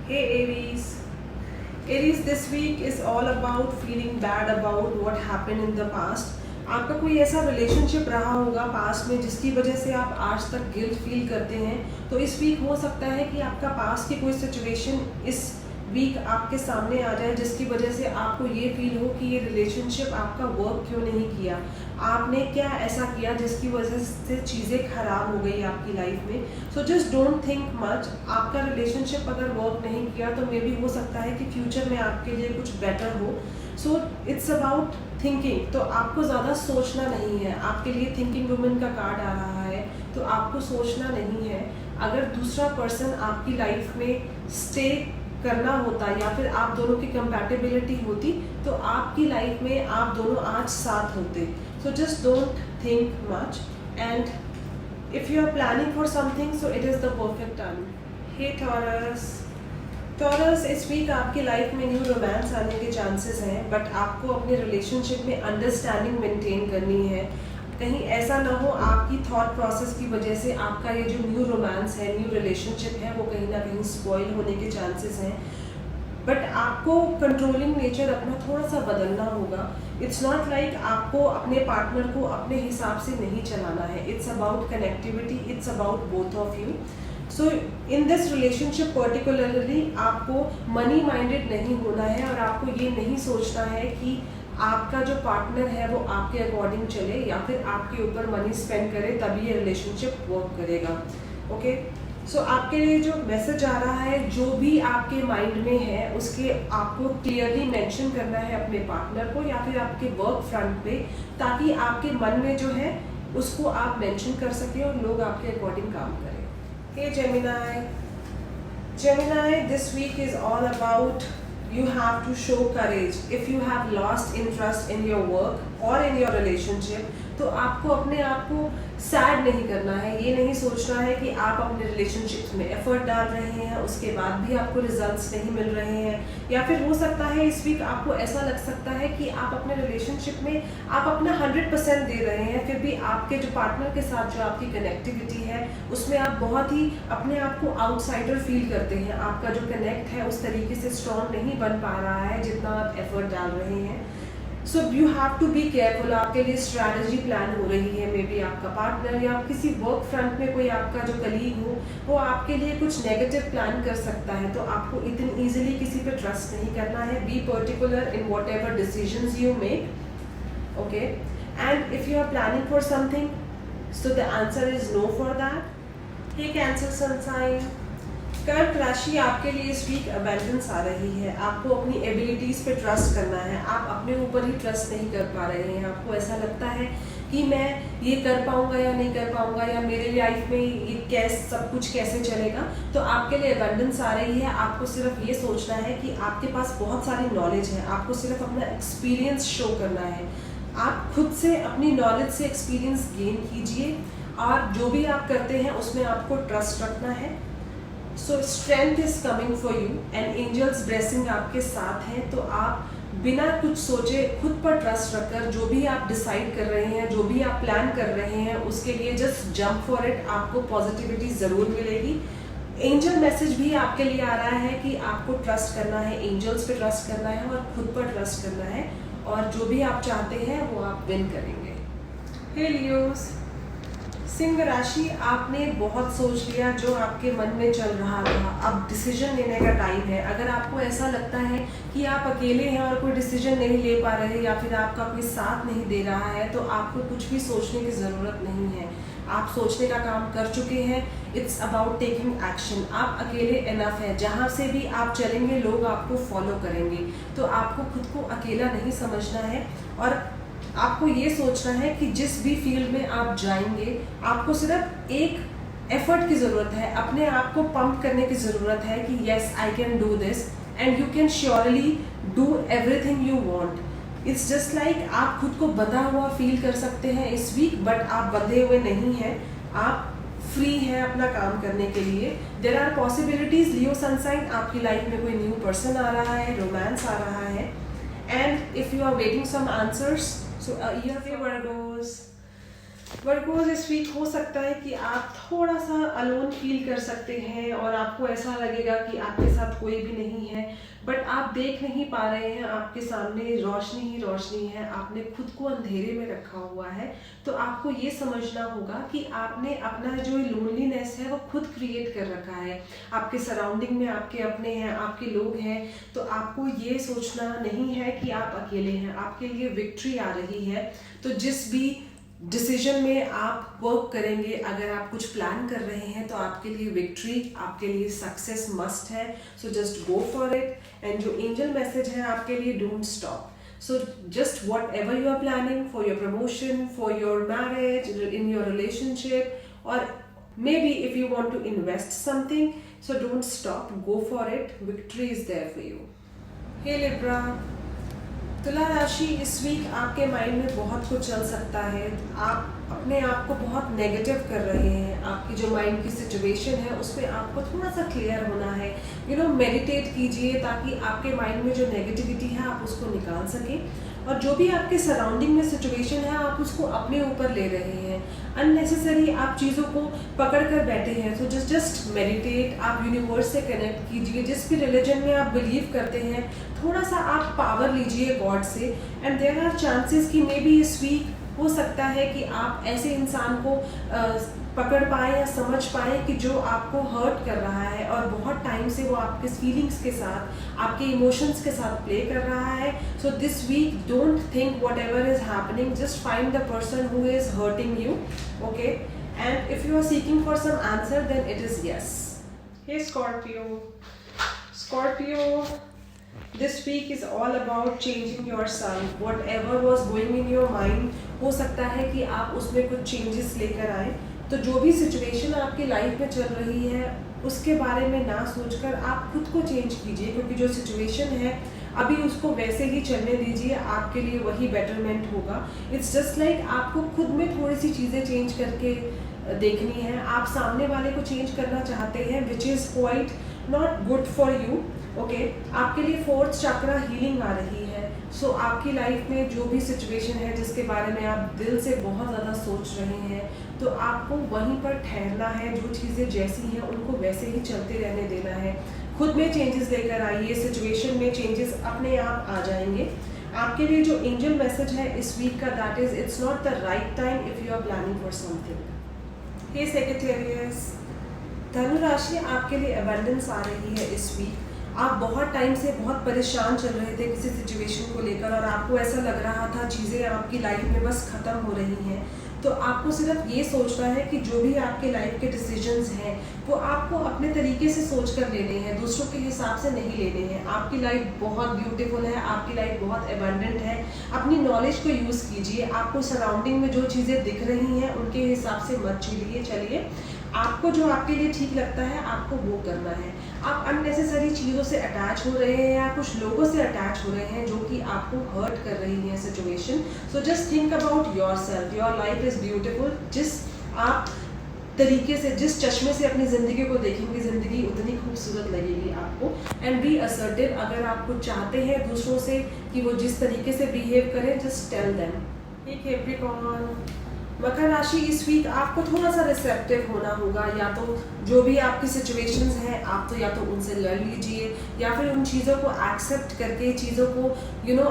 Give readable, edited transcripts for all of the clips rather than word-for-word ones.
Hey Aries. Aries, this week is all about feeling bad about what happened in the past. आपका कोई ऐसा relationship रहा होगा past में जिसकी वजह से आप आज तक गिल्ट फील करते हैं। तो इस वीक हो सकता है कि आपका पास्ट की कोई सिचुएशन इस वीक आपके सामने आ जाए जिसकी वजह से आपको ये फील हो कि ये रिलेशनशिप आपका वर्क क्यों नहीं किया, आपने क्या ऐसा किया जिसकी वजह से चीज़ें खराब हो गई आपकी लाइफ में। सो जस्ट डोंट थिंक मच। आपका रिलेशनशिप अगर वर्क नहीं किया तो मे बी हो सकता है कि फ्यूचर में आपके लिए कुछ बेटर हो। So it's about thinking. तो आपको ज़्यादा सोचना नहीं है। आपके लिए थिंकिंग वुमन का कार्ड आ रहा है, तो आपको सोचना नहीं है। अगर दूसरा पर्सन आपकी लाइफ में स्टे करना होता या फिर आप दोनों की कंपैटिबिलिटी होती तो आपकी लाइफ में आप दोनों आज साथ होते। So just don't think much and if you are planning for something so it is the perfect time. Hey Taurus. Taurus, इस वीक आपकी लाइफ में न्यू रोमांस आने के चांसेस हैं, बट आपको अपने रिलेशनशिप में अंडरस्टैंडिंग मेंटेन करनी है। कहीं ऐसा ना हो आपकी थॉट प्रोसेस की वजह से आपका ये जो न्यू रोमांस है, न्यू रिलेशनशिप है, वो कहीं ना कहीं स्पॉइल होने के चांसेस हैं। बट आपको कंट्रोलिंग नेचर अपना थोड़ा सा बदलना होगा। इट्स नॉट लाइक आपको अपने पार्टनर को अपने हिसाब से नहीं चलाना है। It's about connectivity, it's about both of you. So in this relationship particularly आपको मनी माइंडेड नहीं होना है और आपको ये नहीं सोचना है कि आपका जो पार्टनर है वो आपके अकॉर्डिंग चले या फिर आपके ऊपर मनी स्पेंड करे तभी ये रिलेशनशिप वर्क करेगा। ओके, सो आपके लिए जो मैसेज आ रहा है, जो भी आपके माइंड में है उसके आपको क्लियरली मेंशन करना है अपने पार्टनर को या फिर आपके वर्क फ्रंट पे, ताकि आपके मन में जो है उसको आप मेंशन कर सकें और लोग आपके अकॉर्डिंग काम करें। Hey Gemini. Gemini, this week is all about you have to show courage. If you have lost interest in your work or in your relationship, तो आपको अपने आप को सैड नहीं करना है। ये नहीं सोचना है कि आप अपने रिलेशनशिप में एफर्ट डाल रहे हैं उसके बाद भी आपको रिजल्ट्स नहीं मिल रहे हैं, या फिर हो सकता है इस वीक आपको ऐसा लग सकता है कि आप अपने रिलेशनशिप में आप अपना 100% दे रहे हैं, फिर भी आपके जो पार्टनर के साथ जो आपकी कनेक्टिविटी है उसमें आप बहुत ही अपने आप को आउटसाइडर फील करते हैं। आपका जो कनेक्ट है उस तरीके से स्ट्रॉन्ग नहीं बन पा रहा है जितना आप एफर्ट डाल रहे हैं। So you have to be careful. आपके लिए स्ट्रैटेजी प्लान हो रही है। मे बी आपका पार्टनर या किसी वर्क फ्रंट में कोई आपका जो कलीग हो वो आपके लिए कुछ नेगेटिव प्लान कर सकता है, तो आपको इतनी ईजिली किसी पे ट्रस्ट नहीं करना है। Be particular in whatever decisions you make. Okay, and if you are planning for something so the answer is no for that. Hey cancer sunshine. कर्क राशि, आपके लिए इस वीक अबैंडेंस आ रही है। आपको अपनी एबिलिटीज़ पे ट्रस्ट करना है। आप अपने ऊपर ही ट्रस्ट नहीं कर पा रहे हैं। आपको ऐसा लगता है कि मैं ये कर पाऊंगा या नहीं कर पाऊंगा, या मेरे लाइफ में ये सब कुछ कैसे चलेगा। तो आपके लिए अबैंडेंस आ रही है। आपको सिर्फ ये सोचना है कि आपके पास बहुत सारी नॉलेज है। आपको सिर्फ अपना एक्सपीरियंस शो करना है। आप खुद से अपनी नॉलेज से एक्सपीरियंस गेन कीजिए और जो भी आप करते हैं उसमें आपको ट्रस्ट रखना है। So strength is coming for you and angels blessing आपके साथ है। तो आप बिना कुछ सोचे खुद पर ट्रस्ट रखकर जो भी आप डिसाइड कर रहे हैं, जो भी आप प्लान कर रहे हैं, उसके लिए जस्ट जंप फॉर इट। आपको पॉजिटिविटी ज़रूर मिलेगी। एंजल मैसेज भी आपके लिए आ रहा है कि आपको ट्रस्ट करना है, एंजल्स पे ट्रस्ट करना है और खुद पर ट्रस्ट करना है, और जो भी आप चाहते हैं वो आप विन करेंगे। हे लियोस। सिंह राशि, आपने बहुत सोच लिया जो आपके मन में चल रहा था। अब डिसीजन लेने का टाइम है। अगर आपको ऐसा लगता है कि आप अकेले हैं और कोई डिसीजन नहीं ले पा रहे या फिर आपका कोई साथ नहीं दे रहा है, तो आपको कुछ भी सोचने की ज़रूरत नहीं है। आप सोचने का काम कर चुके हैं। It's about taking action. आप अकेले इनफ है। जहाँ से भी आप चलेंगे लोग आपको फॉलो करेंगे। तो आपको खुद को अकेला नहीं समझना है और आपको ये सोचना है कि जिस भी फील्ड में आप जाएंगे आपको सिर्फ एक एफर्ट की ज़रूरत है। अपने आप को पंप करने की ज़रूरत है कि yes I can do this and you can surely do everything you want. It's just like आप खुद को बंधा हुआ फील कर सकते हैं इस वीक, बट आप बंधे हुए नहीं हैं। आप फ्री हैं अपना काम करने के लिए। There are possibilities. Leo sunshine, आपकी लाइफ में कोई न्यू पर्सन आ रहा है, रोमांस आ रहा है, and if you are waiting some answers, so your Virgos, Virgos इस वीक हो सकता है कि आप थोड़ा सा अलोन फील कर सकते हैं और आपको ऐसा लगेगा कि आपके साथ कोई भी नहीं है, बट आप देख नहीं पा रहे हैं, आपके सामने रोशनी ही रोशनी है, आपने खुद को अंधेरे में रखा हुआ है। तो आपको ये समझना होगा कि आपने अपना जो लोनलीनेस है वो खुद क्रिएट कर रखा है। आपके सराउंडिंग में आपके अपने हैं, आपके लोग हैं, तो आपको ये सोचना नहीं है कि आप अकेले हैं, आपके लिए विक्ट्री आ रही है। तो जिस भी डिसीजन में आप वर्क करेंगे, अगर आप कुछ प्लान कर रहे हैं तो आपके लिए विक्ट्री, आपके लिए सक्सेस मस्ट है। So just go for it. And जो एंजल मैसेज है आपके लिए, don't stop. So just whatever you are planning for your promotion, for your marriage, in your relationship, or maybe if you want to invest something, so don't stop, go for it. Victory is there for you. Hey Libra, तुला राशि, इस week आपके mind में बहुत कुछ चल सकता है। आप अपने आप को बहुत नेगेटिव कर रहे हैं। आपकी जो माइंड की सिचुएशन है उस पर आपको थोड़ा सा क्लियर होना है। मेडिटेट कीजिए ताकि आपके माइंड में जो नेगेटिविटी है आप उसको निकाल सकें, और जो भी आपके सराउंडिंग में सिचुएशन है आप उसको अपने ऊपर ले रहे हैं। अननेसेसरी आप चीज़ों को पकड़ कर बैठे हैं। तो जस्ट मेडिटेट, आप यूनिवर्स से कनेक्ट कीजिए। जिस भी रिलीजन में आप बिलीव करते हैं, थोड़ा सा आप पावर लीजिए गॉड से। एंड देयर आर चांसेस कि मे बी इस वीक हो सकता है कि आप ऐसे इंसान को पकड़ पाए या समझ पाए कि जो आपको हर्ट कर रहा है और बहुत टाइम से वो आपके फीलिंग्स के साथ, आपके इमोशंस के साथ प्ले कर रहा है। So this week don't think whatever is happening, just find the person who is hurting you, okay? And if you are seeking for some answer then it is yes. Hey Scorpio, this week is all about changing yourself. Whatever was going in your mind, हो सकता है कि आप उसमें कुछ changes लेकर आए। तो जो भी सिचुएशन आपकी लाइफ में चल रही है उसके बारे में ना सोचकर आप खुद को चेंज कीजिए, क्योंकि जो सिचुएशन है अभी उसको वैसे ही चलने दीजिए, आपके लिए वही बेटरमेंट होगा। इट्स जस्ट लाइक आपको खुद में थोड़ी सी चीज़ें चेंज करके देखनी है। आप सामने वाले को चेंज करना चाहते हैं, which is quite not good for you, okay? आपके लिए फोर्थ चक्रा हीलिंग आ रही है। सो आपकी लाइफ में जो भी सिचुएशन है जिसके बारे में आप दिल से बहुत ज़्यादा सोच रहे हैं, तो आपको वहीं पर ठहरना है। जो चीज़ें जैसी हैं उनको वैसे ही चलते रहने देना है। खुद में चेंजेस लेकर आइए, सिचुएशन में चेंजेस अपने आप आ जाएंगे। आपके लिए जो एंजल मैसेज है इस वीक का, that is it's not the right time if you are planning for something. Hey Sagittarius, धनु राशि, आपके लिए अबंडेंस आ रही है इस वीक। आप बहुत टाइम से बहुत परेशान चल रहे थे किसी सिचुएशन को लेकर, और आपको ऐसा लग रहा था चीज़ें आपकी लाइफ में बस ख़त्म हो रही हैं। तो आपको सिर्फ ये सोचना है कि जो भी आपके लाइफ के डिसीजंस हैं वो आपको अपने तरीके से सोच कर लेने हैं, दूसरों के हिसाब से नहीं लेने हैं। आपकी लाइफ बहुत ब्यूटीफुल है, आपकी लाइफ बहुत एबंडेंट है। अपनी नॉलेज को यूज़ कीजिए। आपको सराउंडिंग में जो चीज़ें दिख रही हैं उनके हिसाब से मत चलिए। आपको जो आपके लिए ठीक लगता है आपको वो करना है। आप अननेसेसरी चीज़ों से अटैच हो रहे हैं या कुछ लोगों से अटैच हो रहे हैं जो कि आपको हर्ट कर रही है situation. So just think about your self. Your life is beautiful. जिस आप तरीके से, जिस चश्मे से अपनी ज़िंदगी को देखेंगे, ज़िंदगी उतनी खूबसूरत लगेगी आपको। And be assertive. अगर आप कुछ चाहते हैं दूसरों से कि वो जिस तरीके से बिहेव करें, जस्ट टेल देम। ठीक है कैप्रिकॉर्न, मकर राशि, इस वीक आपको थोड़ा सा रिसेप्टिव होना होगा। या तो जो भी आपकी सिचुएशंस हैं आप तो या तो उनसे लड़ लीजिए या फिर उन चीज़ों को एक्सेप्ट करके चीज़ों को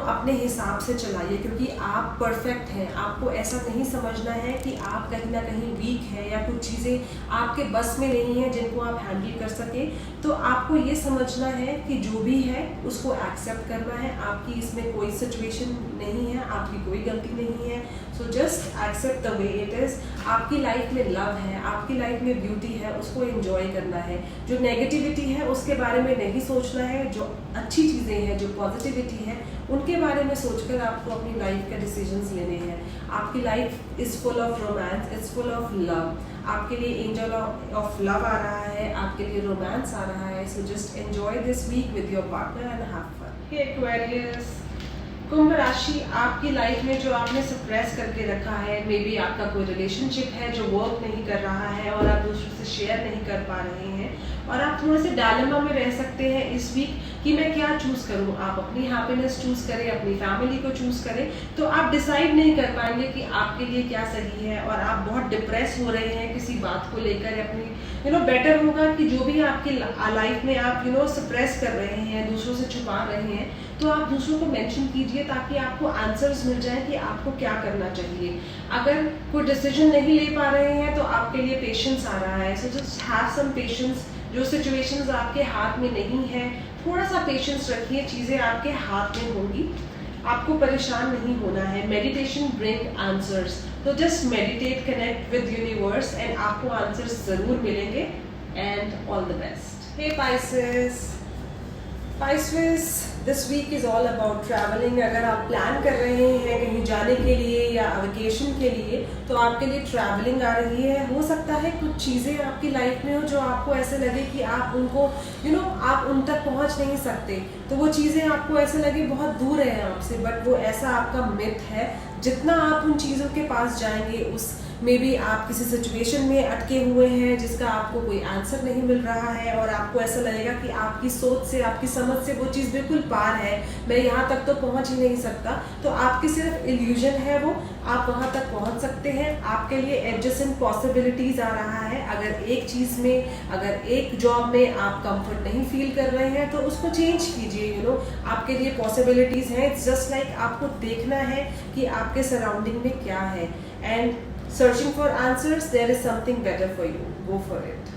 अपने हिसाब से चलाइए, क्योंकि आप परफेक्ट हैं। आपको ऐसा नहीं समझना है कि आप कहीं ना कहीं वीक हैं या कुछ चीज़ें आपके बस में नहीं हैं जिनको आप हैंडल कर सके। तो आपको ये समझना है कि जो भी है उसको एक्सेप्ट करना है। आपकी इसमें कोई सिचुएशन नहीं है, आपकी कोई गलती नहीं है। So just accept the way it is. आपकी लाइफ में लव है, आपकी लाइफ में ब्यूटी है, उसको एंजॉय करना है। जो नेगेटिविटी है उसके बारे में नहीं सोचना है। जो अच्छी चीज़ें हैं, जो पॉजिटिविटी है, उनके बारे में सोचकर आपको अपनी लाइफ के डिसीजंस लेने हैं। आपकी life is full of romance, is full of love. आपके लिए एंजल ऑफ लव आ रहा है, आपके लिए रोमांस आ रहा है। So just enjoy this week with your partner and have fun. Hey Aquarius, कुंभ राशि, आपकी लाइफ में जो आपने सप्रेस करके रखा है, मे बी आपका कोई रिलेशनशिप है जो वर्क नहीं कर रहा है और आप दूसरों से शेयर नहीं कर पा रहे हैं, और आप थोड़े से डायलेमा में रह सकते हैं इस वीक कि मैं क्या चूज़ करूँ। आप अपनी हैप्पीनेस चूज़ करें, अपनी फैमिली को चूज़ करें, तो आप डिसाइड नहीं कर पाएंगे कि आपके लिए क्या सही है, और आप बहुत डिप्रेस हो रहे हैं किसी बात को लेकर अपनी बेटर होगा कि जो भी आपकी लाइफ में आप सप्रेस कर रहे हैं, दूसरों से छुपा रहे हैं, तो आप दूसरों को मेंशन कीजिए ताकि आपको आंसर्स मिल जाए कि आपको क्या करना चाहिए। अगर कोई डिसीजन नहीं ले पा रहे हैं तो आपके लिए पेशेंस आ रहा है, so just have some patience. जो सिचुएशंस आपके हाथ में नहीं है, थोड़ा सा पेशेंस रखिए, चीज़ें आपके हाथ में होंगी, आपको परेशान नहीं होना है। मेडिटेशन ब्रिंग आंसर्स, तो just meditate, connect with universe and आपको आंसर्स ज़रूर मिलेंगे। And all the best. Hey Pisces, this week is all about travelling. अगर आप प्लान कर रहे हैं कहीं जाने के लिए या वेकेशन के लिए, तो आपके लिए ट्रैवलिंग आ रही है। हो सकता है कुछ चीज़ें आपकी लाइफ में हो जो आपको ऐसे लगे कि आप उनको आप उन तक पहुंच नहीं सकते, तो वो चीज़ें आपको ऐसे लगे बहुत दूर है आपसे, बट वो ऐसा आपका मिथ है। जितना आप उन चीज़ों के पास जाएंगे, उस मे बी आप किसी सिचुएशन में अटके हुए हैं जिसका आपको कोई आंसर नहीं मिल रहा है, और आपको ऐसा लगेगा कि आपकी सोच से, आपकी समझ से वो चीज़ बिल्कुल पार है, मैं यहाँ तक तो पहुँच ही नहीं सकता। तो आपकी सिर्फ इल्यूजन है वो, आप वहाँ तक पहुँच सकते हैं। आपके लिए एडजस्टेंट पॉसिबिलिटीज़ आ रहा है। अगर एक चीज़ में, अगर एक जॉब में आप कंफर्ट नहीं फील कर रहे हैं, तो उसको चेंज कीजिए। आपके लिए पॉसिबिलिटीज़ हैं। इट्स जस्ट लाइक आपको देखना है कि आपके सराउंडिंग में क्या है, and searching for answers, there is something better for you. Go for it.